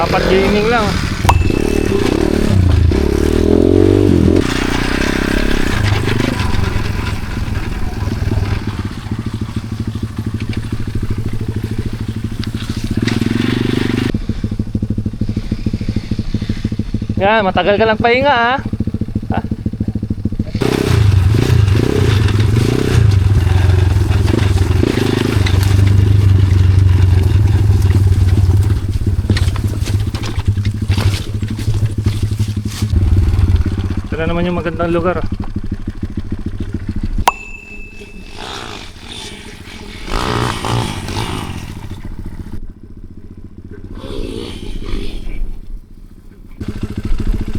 Dapat gaming lang. Yan, matagal ka lang pahinga ha. Ito na naman yung magandang lugar.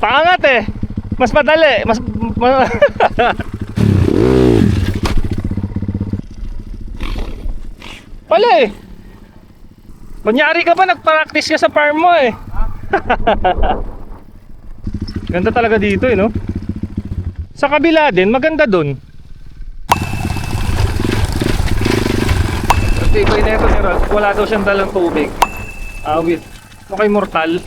Paangat eh. Mas madali. Pala eh. Kunyari ka pa, nagpractice ka sa farm mo eh. Ganda talaga dito eh, no? Sa kabila din, maganda dun. Kasi iba na ito ni Ralph, wala daw siyang dalang tubig. Awit. Okay, mortal.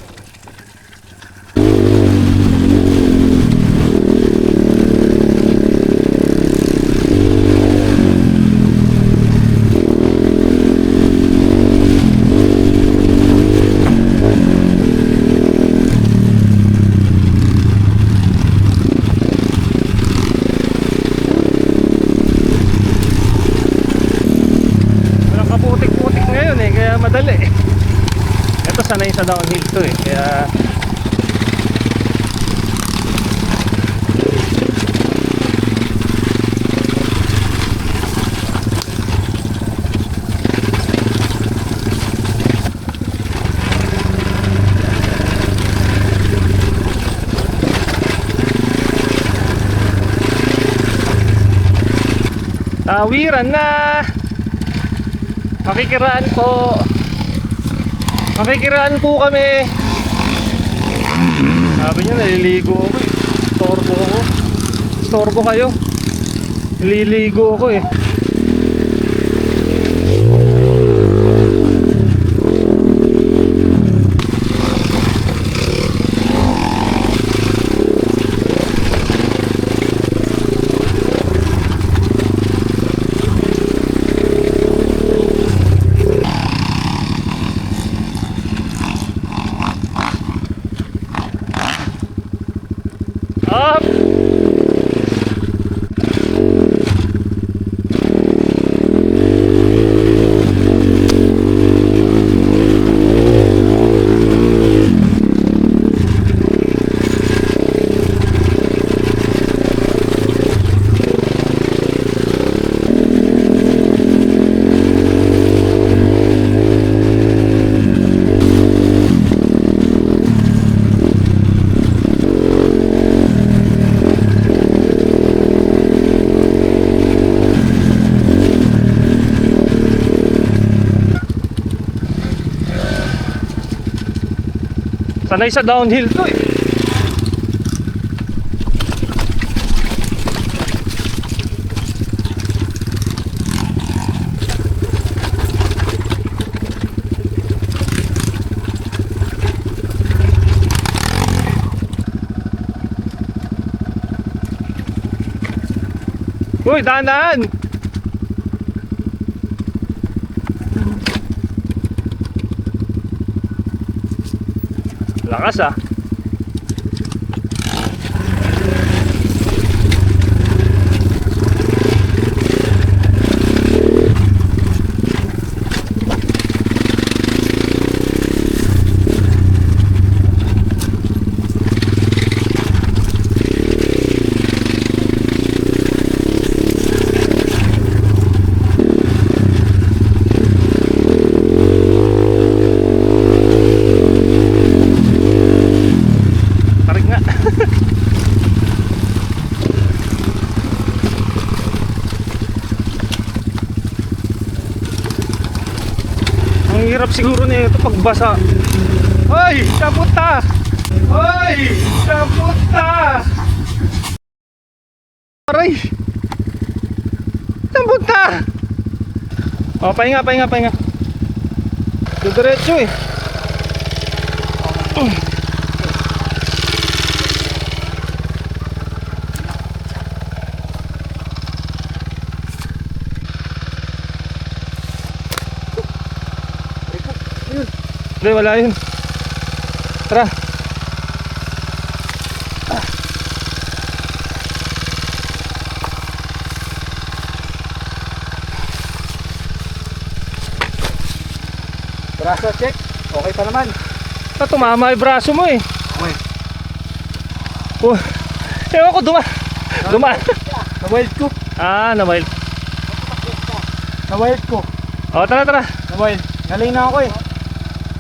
Madali. Ito sanay sa downhill to eh. Kaya tawiran na. Makikiraan po. Makikiraan po kami. Sabi niya naliligo ako eh. Storbo ako. Storbo kayo. Naliligo ako eh. Up! Sanay sa downhill to eh. Uy, dahan-dahan. Lakas ah. Ang hirap siguro na ito pagbasa. Hoy! Kapunta! Hoy! Kapunta! Aray! Kapunta! O, pahinga. Diretso eh. Hindi, wala yun. Tara. Braso check. Okay pa naman. Tumama yung braso mo eh. Okay. Oh, ewan ko, duma. Na-wild ko. Na-wild. Na-wild ko. O, tara. Na-wild. Galing na ako eh.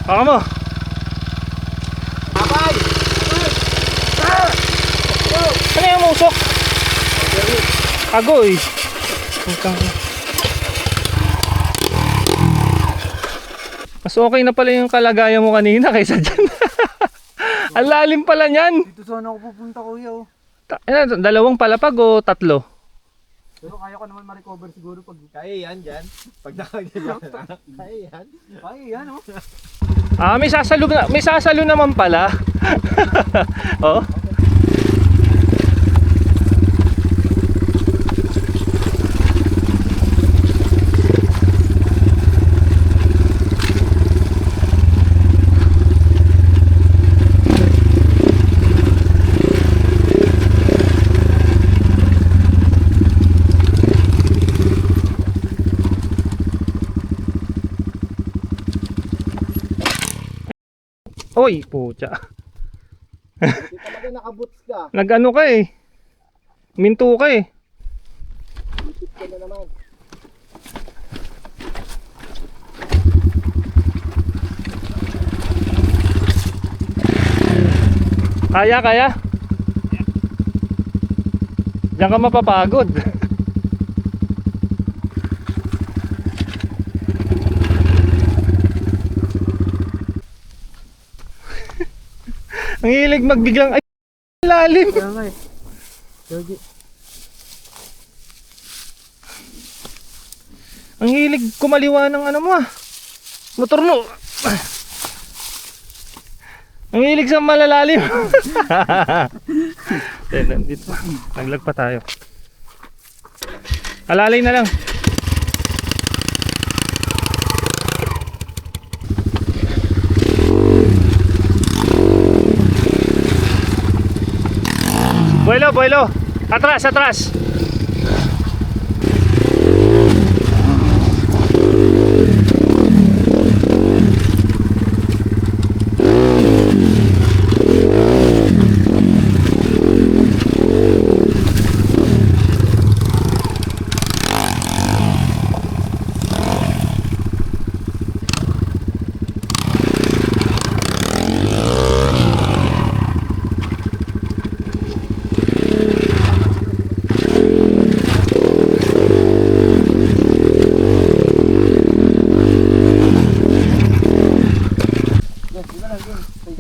Baka mo. Abay! Ano yung musok? Agoy. Mas okay na pala yung kalagayan mo kanina kaysa dyan. Ang lalim pala niyan. Dito sana ako pupunta, kuya. Oh. Dalawang palapag o tatlo? Pero kaya ko naman ma-recover siguro pag... Kaya yan dyan. Pag nakaganyan na. Kaya yan. Kaya yan, oh. May sasalo naman pala. Oh. Oy, pucha. Hindi talaga nakaboots ka. Nag-ano ka eh. Minto ka eh. Isip ka na naman. Kaya? Diyan ka mapapagod. Ang hilig magbiglang ay lalim. Kaya nga eh. Yogi. Ang hilig kumaliwa ng ano mo motor mo. Ang hilig sa malalalim. Dito. Naglag pa tayo. Alalay na lang. Buelo. Atras.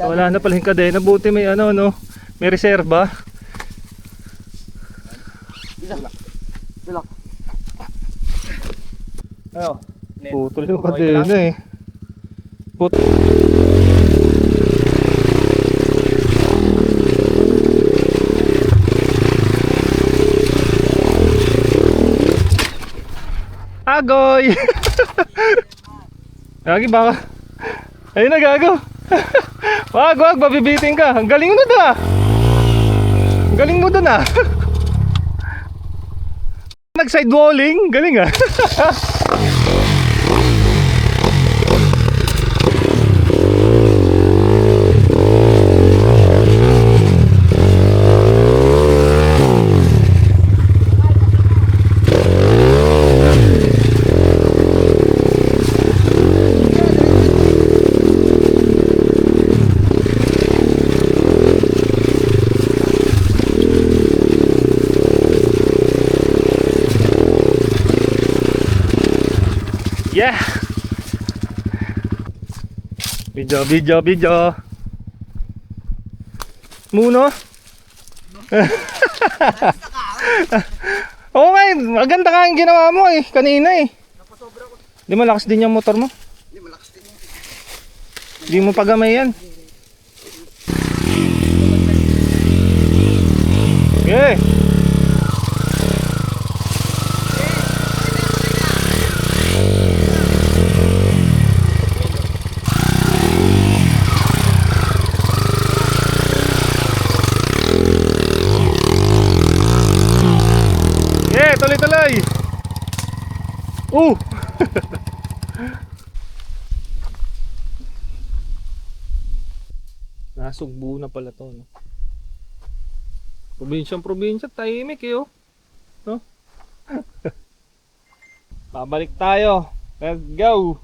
Wala na pala yung kadena. Buti may ano, no? May reserba. Bilak. Ano? Putol yung kadena eh. Agoy! Lagi baka. Ayun na, gago. Wag, babibiting ka. Ang galing mo doon ah. Ang galing mo doon ah. Nag-sidewalling. Galing ah. Yeah. Video. Muno. Oo nga eh, maganda ka ang ginawa mo eh, kanina eh. Di malakas din yung motor mo? Hindi, malakas din yan. Di mo pagamay yan. Okay. Okay, tuloy-tuloy. Nasugbo na pala to, no? Probinsya, tahimik eh, oh. No? Babalik tayo. Let's go.